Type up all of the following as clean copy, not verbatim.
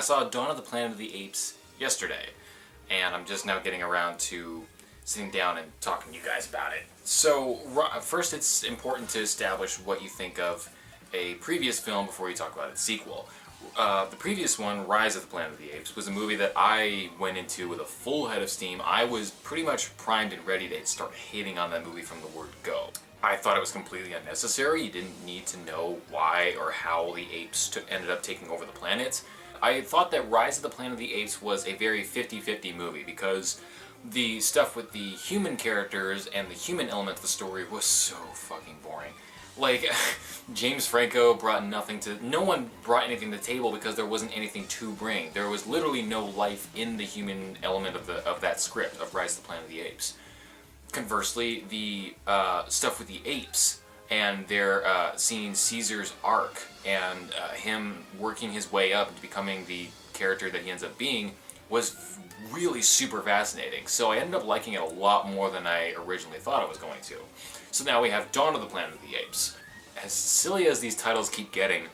saw Dawn of the Planet of the Apes yesterday, and I'm just now getting around to sitting down and talking to you guys about it. So first it's important to establish what you think of a previous film before you talk about its sequel. The previous one, Rise of the Planet of the Apes, was a movie that I went into with a full head of steam. I was pretty much primed and ready to start hating on that movie from the word go. I thought it was completely unnecessary. You didn't need to know why or how the apes ended up taking over the planet. I thought that Rise of the Planet of the Apes was a very 50-50 movie because the stuff with the human characters and the human element of the story was so fucking boring. Like, James Franco brought nothing to... No one brought anything to the table because there wasn't anything to bring. There was literally no life in the human element of that script, of Rise of the Planet of the Apes. Conversely, the stuff with the apes and their seeing Caesar's arc and him working his way up into becoming the character that he ends up being was really super fascinating. So I ended up liking it a lot more than I originally thought I was going to. So now we have Dawn of the Planet of the Apes. As silly as these titles keep getting,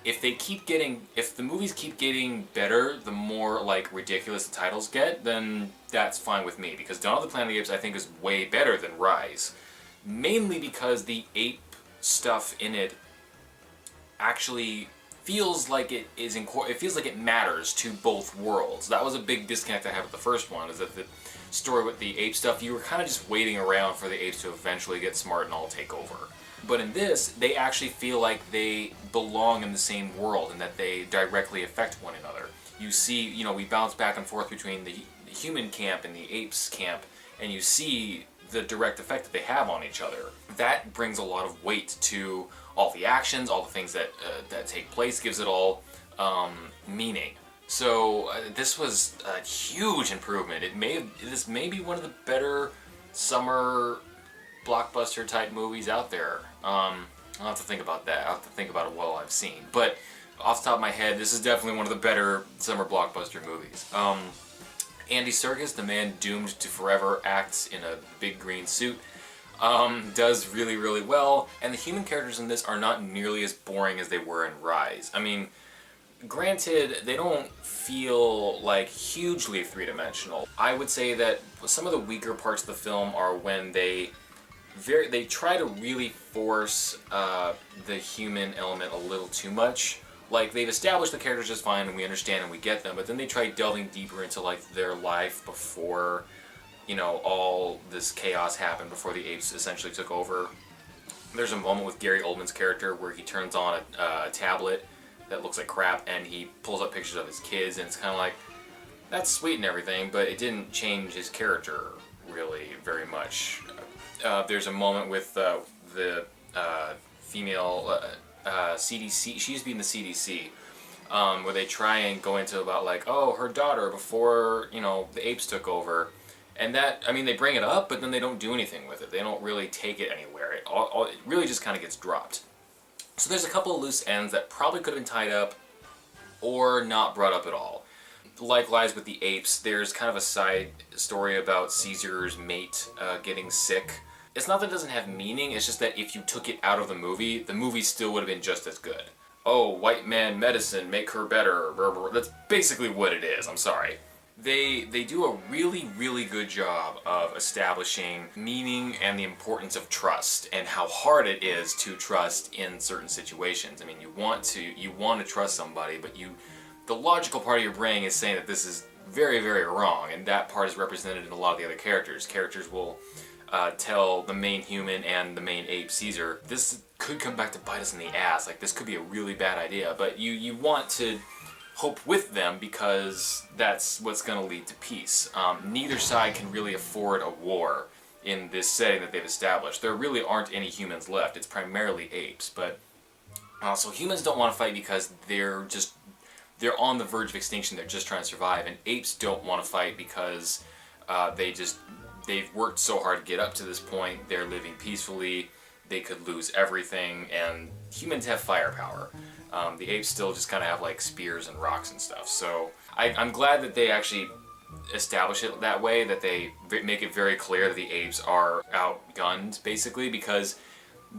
if the movies keep getting better, the more like ridiculous the titles get, then that's fine with me, because Dawn of the Planet of the Apes I think is way better than Rise. Mainly because the ape stuff in it actually feels like it feels like it matters to both worlds. That was a big disconnect I had with the first one, is that the story with the ape stuff, you were kind of just waiting around for the apes to eventually get smart and all take over. But in this, they actually feel like they belong in the same world and that they directly affect one another. You see, we bounce back and forth between the human camp and the apes camp, and you see the direct effect that they have on each other. That brings a lot of weight to all the actions, all the things that take place, gives it all meaning. So this was a huge improvement. This may be one of the better summer blockbuster type movies out there. I'll have to think about that. I'll have to think about it while I've seen. But off the top of my head, this is definitely one of the better summer blockbuster movies. Andy Serkis, the man doomed to forever, acts in a big green suit. Does really, really well. And the human characters in this are not nearly as boring as they were in Rise. I mean, granted, they don't feel like hugely three-dimensional. I would say that some of the weaker parts of the film are when they try to really force the human element a little too much. Like, they've established the characters just fine and we understand and we get them, but then they try delving deeper into like their life before, all this chaos happened, before the apes essentially took over. There's a moment with Gary Oldman's character where he turns on a tablet that looks like crap and he pulls up pictures of his kids, and it's kind of like, that's sweet and everything, but it didn't change his character really very much. There's a moment with the female CDC, she used to be in the CDC, where they try and go into about like, oh, her daughter before, the apes took over. And that, they bring it up, but then they don't do anything with it. They don't really take it anywhere. It really just kind of gets dropped. So there's a couple of loose ends that probably could have been tied up or not brought up at all. Likewise with the apes, there's kind of a side story about Caesar's mate getting sick. It's not that it doesn't have meaning, it's just that if you took it out of the movie still would have been just as good. Oh, white man medicine, make her better. That's basically what it is, I'm sorry. They do a really, really good job of establishing meaning and the importance of trust and how hard it is to trust in certain situations. You want to trust somebody, but the logical part of your brain is saying that this is very, very wrong, and that part is represented in a lot of the other characters. Characters will tell the main human and the main ape, Caesar, this could come back to bite us in the ass, like this could be a really bad idea, but you want to hope with them because that's what's going to lead to peace. Neither side can really afford a war in this setting that they've established. There really aren't any humans left, it's primarily apes, but so humans don't want to fight because they're on the verge of extinction, they're just trying to survive, and apes don't want to fight because they've worked so hard to get up to this point, they're living peacefully, they could lose everything, and humans have firepower. The apes still just kind of have like spears and rocks and stuff. So I'm glad that they actually establish it that way, that they make it very clear that the apes are outgunned, basically, because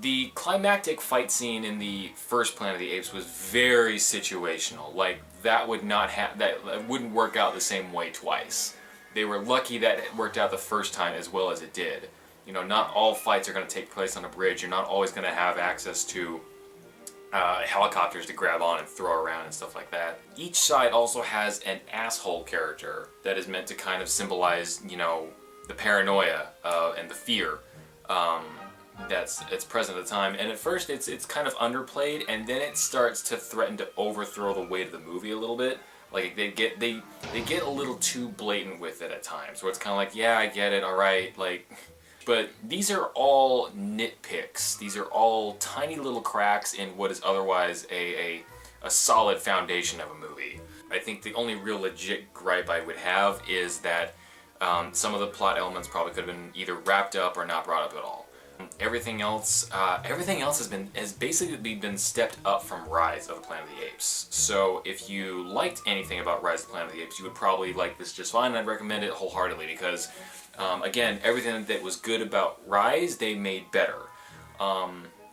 The climactic fight scene in the first Planet of the Apes was very situational. Like, that wouldn't work out the same way twice. They were lucky that it worked out the first time as well as it did. You know, not all fights are going to take place on a bridge. You're not always going to have access to helicopters to grab on and throw around and stuff like that. Each side also has an asshole character that is meant to kind of symbolize, you know, the paranoia and the fear it's present at the time. And at first it's kind of underplayed, and then it starts to threaten to overthrow the weight of the movie a little bit. Like they get a little too blatant with it at times, where it's kind of like, yeah, I get it, all right, like. But these are all nitpicks. These are all tiny little cracks in what is otherwise a solid foundation of a movie. I think the only real legit gripe I would have is that some of the plot elements probably could have been either wrapped up or not brought up at all. Everything else has basically been stepped up from Rise of the Planet of the Apes. So if you liked anything about Rise of the Planet of the Apes, you would probably like this just fine. I'd recommend it wholeheartedly because, again, everything that was good about Rise, they made better.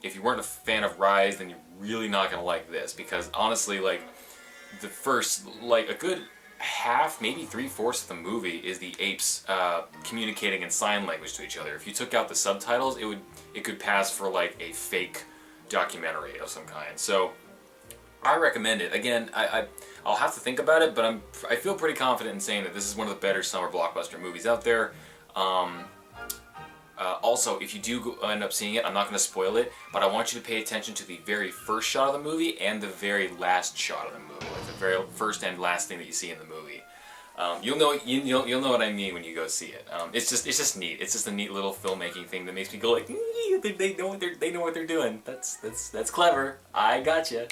If you weren't a fan of Rise, then you're really not gonna like this because honestly, like the first, like a good half, maybe 3/4 of the movie is the apes communicating in sign language to each other. If you took out the subtitles, it could pass for like a fake documentary of some kind. So I recommend it. Again, I'll have to think about it, but I feel pretty confident in saying that this is one of the better summer blockbuster movies out there. Also, if you do end up seeing it, I'm not going to spoil it, but I want you to pay attention to the very first shot of the movie and the very last shot of the movie, like the very first and last thing that you see in the movie. You'll know what I mean when you go see it. It's just neat. It's just a neat little filmmaking thing that makes me go like, they know what they're doing. That's clever. I gotcha.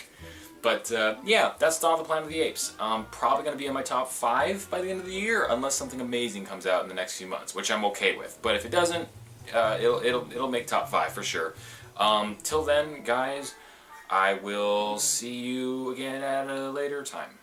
But yeah, that's Dawn of the Planet of the Apes. Probably going to be in my top 5 by the end of the year, unless something amazing comes out in the next few months, which I'm okay with. But if it doesn't, it'll make top 5 for sure. Till then, guys, I will see you again at a later time.